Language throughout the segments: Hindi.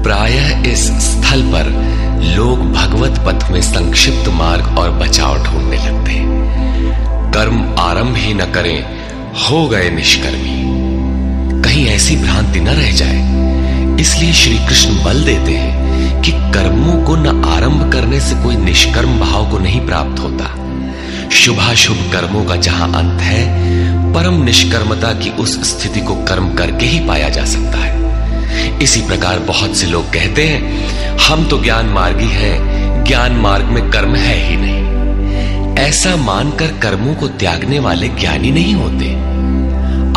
प्रायः इस स्थल पर लोग भगवत पथ में संक्षिप्त मार्ग और बचाव ढूंढने लगते हैं। कर्म आरंभ ही न करें, हो गए निष्कर्मी। कहीं ऐसी भ्रांति न रह जाए, इसलिए श्री कृष्ण बल देते हैं कि कर्मों को न आरंभ करने से कोई निष्कर्म भाव को नहीं प्राप्त होता। शुभाशुभ कर्मों का जहां अंत है, परम निष्कर्मता की उस स्थिति को कर्म करके ही पाया जा सकता है। इसी प्रकार बहुत से लोग कहते हैं, हम तो ज्ञान मार्गी हैं, ज्ञान मार्ग में कर्म है ही नहीं। ऐसा मानकर कर्मों को त्यागने वाले ज्ञानी नहीं होते।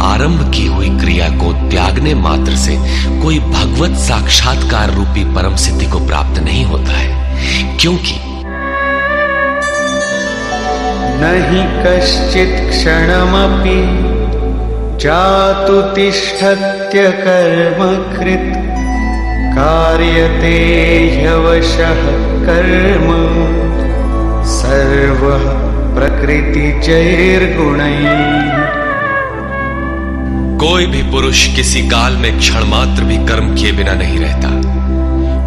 आरंभ की हुई क्रिया को त्यागने मात्र से कोई भगवत साक्षात्कार रूपी परम सिद्धि को प्राप्त नहीं होता है, क्योंकि नहि कश्चित् क्षणमपि जातु तिष्ठत्य कर्मकृत् कार्यते ह्यवशः कर्म सर्वः प्रकृतिजैर्गुणैः। कोई भी पुरुष किसी काल में क्षण मात्र भी कर्म किए बिना नहीं रहता,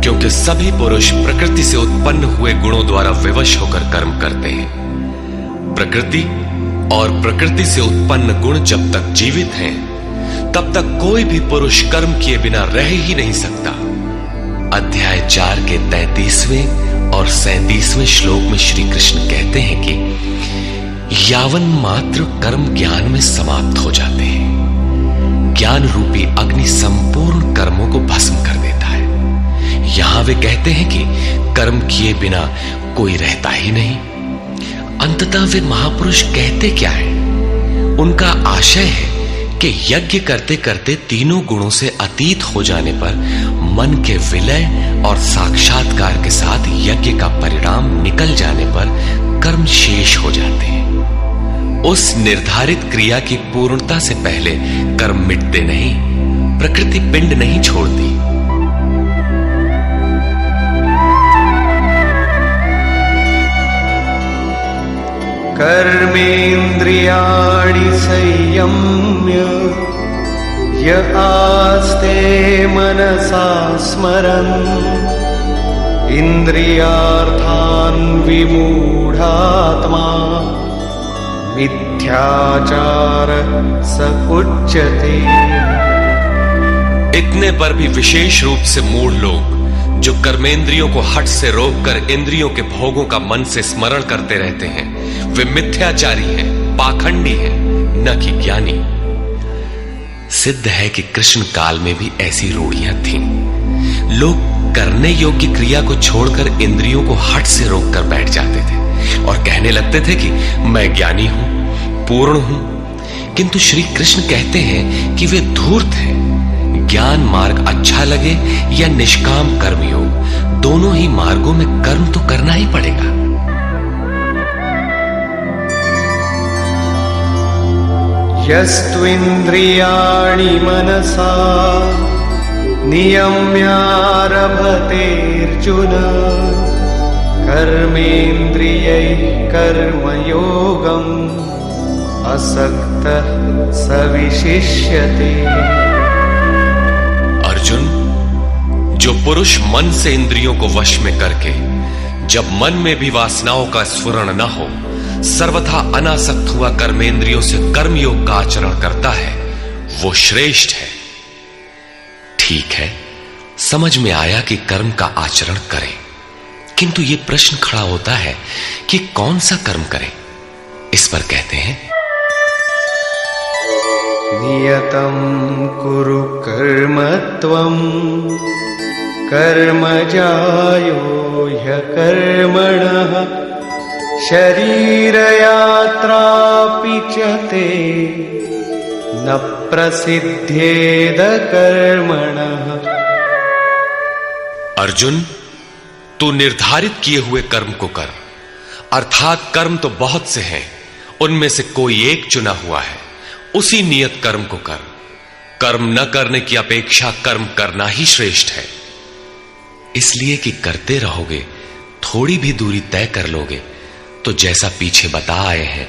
क्योंकि सभी पुरुष प्रकृति से उत्पन्न हुए गुणों द्वारा विवश होकर कर्म करते हैं। प्रकृति और प्रकृति से उत्पन्न गुण जब तक जीवित हैं, तब तक कोई भी पुरुष कर्म किए बिना रह ही नहीं सकता। अध्याय 4 के 33वें और 37वें श्लोक में श्री कृष्ण कहते हैं कि यावन मात्र कर्म ज्ञान में समाप्त हो जाते हैं। ज्ञान रूपी अग्नि संपूर्ण कर्मों को भस्म कर देता है। यहां वे कहते हैं कि कर्म किए बिना कोई रहता ही नहीं। अंततः वे महापुरुष कहते क्या है? उनका आशय है कि यज्ञ करते करते तीनों गुणों से अतीत हो जाने पर मन के विलय और साक्षात्कार के साथ यज्ञ का परिणाम निकल जाने पर कर्म शेष हो जाते हैं। उस निर्धारित क्रिया की पूर्णता से पहले कर्म मिटते नहीं, प्रकृति पिंड नहीं छोड़ती। कर्मेन्द्रियाणि संयम्य य आस्ते मनसा स्मरन् इंद्रियार्थान् विमूढ़ात्मा मिथ्याचार स उच्यते। इतने पर भी विशेष रूप से मूढ़ लोग जो कर्मेंद्रियों को हठ से रोककर इंद्रियों के भोगों का मन से स्मरण करते रहते हैं, वे मिथ्याचारी हैं, पाखंडी हैं, न कि ज्ञानी। सिद्ध है कि कृष्ण काल में भी ऐसी रूढ़ियां थीं। लोग करने योग्य क्रिया को छोड़कर इंद्रियों को हठ से रोककर बैठ जाते थे और कहने लगते थे कि मैं ज्ञानी हूं, पूर्ण हूं। किंतु श्री कृष्ण कहते हैं कि वे धूर्त हैं। ज्ञान मार्ग अच्छा लगे या निष्काम कर्मयोग, दोनों ही मार्गों में कर्म तो करना ही पड़ेगा। यस्त्विन्द्रियाणि मनसा नियम्यारभतेऽर्जुन कर्मेन्द्रियैः कर्मयोगम् असक्तः स विशिष्यते। अर्जुन, जो पुरुष मन से इंद्रियों को वश में करके जब मन में भी वासनाओं का स्फुरण न हो, सर्वथा अनासक्त हुआ कर्मेंद्रियों से कर्मयोग का आचरण करता है, वो श्रेष्ठ है। ठीक है, समझ में आया कि कर्म का आचरण करें, किंतु ये प्रश्न खड़ा होता है कि कौन सा कर्म करें। इस पर कहते हैं, नियतं कुरु कर्म त्वं कर्मजायो ह्यकर्मणः शरीरयात्रापि च ते न प्रसिद्धेद कर्मणः। अर्जुन, तू निर्धारित किए हुए कर्म को कर, अर्थात कर्म तो बहुत से हैं, उनमें से कोई एक चुना हुआ है, उसी नियत कर्म को कर। कर्म न करने की अपेक्षा कर्म करना ही श्रेष्ठ है। इसलिए कि करते रहोगे, थोड़ी भी दूरी तय कर लोगे तो जैसा पीछे बता आए हैं,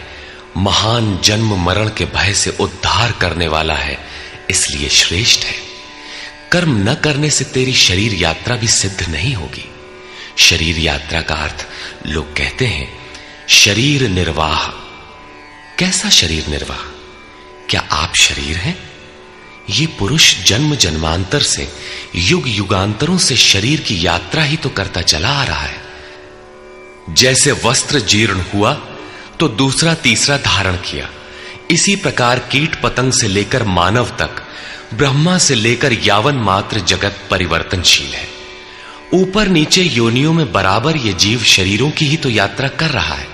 महान जन्म मरण के भय से उद्धार करने वाला है, इसलिए श्रेष्ठ है। कर्म न करने से तेरी शरीर यात्रा भी सिद्ध नहीं होगी। शरीर यात्रा का अर्थ लोग कहते हैं शरीर निर्वाह। कैसा शरीर निर्वाह? क्या आप शरीर हैं? ये पुरुष जन्म जन्मांतर से, युग युगांतरों से शरीर की यात्रा ही तो करता चला आ रहा है। जैसे वस्त्र जीर्ण हुआ तो दूसरा तीसरा धारण किया, इसी प्रकार कीट पतंग से लेकर मानव तक, ब्रह्मा से लेकर यावन मात्र जगत परिवर्तनशील है। ऊपर नीचे योनियों में बराबर ये जीव शरीरों की ही तो यात्रा कर रहा है।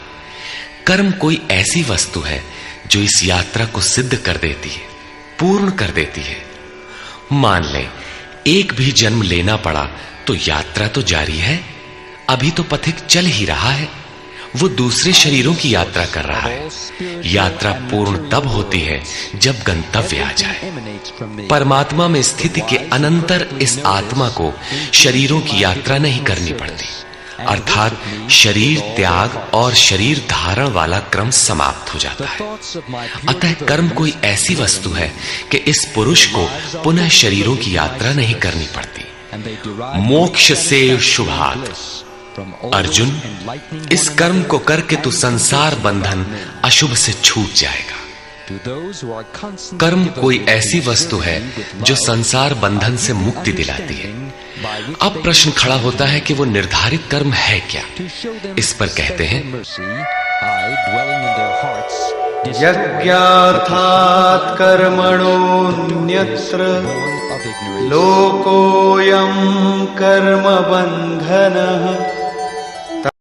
कर्म कोई ऐसी वस्तु है जो इस यात्रा को सिद्ध कर देती है, पूर्ण कर देती है। मान ले एक भी जन्म लेना पड़ा तो यात्रा तो जारी है। अभी तो पथिक चल ही रहा है, वो दूसरे शरीरों की यात्रा कर रहा है। यात्रा पूर्ण तब होती है जब गंतव्य आ जाए। परमात्मा में स्थिति के अनंतर इस आत्मा को शरीरों की यात्रा नहीं करनी पड़ती, अर्थात शरीर त्याग और शरीर धारण वाला क्रम समाप्त हो जाता है। अतः कर्म कोई ऐसी वस्तु है कि इस पुरुष को पुनः शरीरों की यात्रा नहीं करनी पड़ती। मोक्ष से शुभात। अर्जुन, इस कर्म को करके तू संसार बंधन अशुभ से छूट जाएगा। कर्म कोई ऐसी वस्तु है जो संसार बंधन से मुक्ति दिलाती है। अब प्रश्न खड़ा होता है कि वो निर्धारित कर्म है क्या? इस पर कहते हैं यज्ञार्थात् कर्मणोऽन्यत्र लोकोऽयं कर्म बन्धनः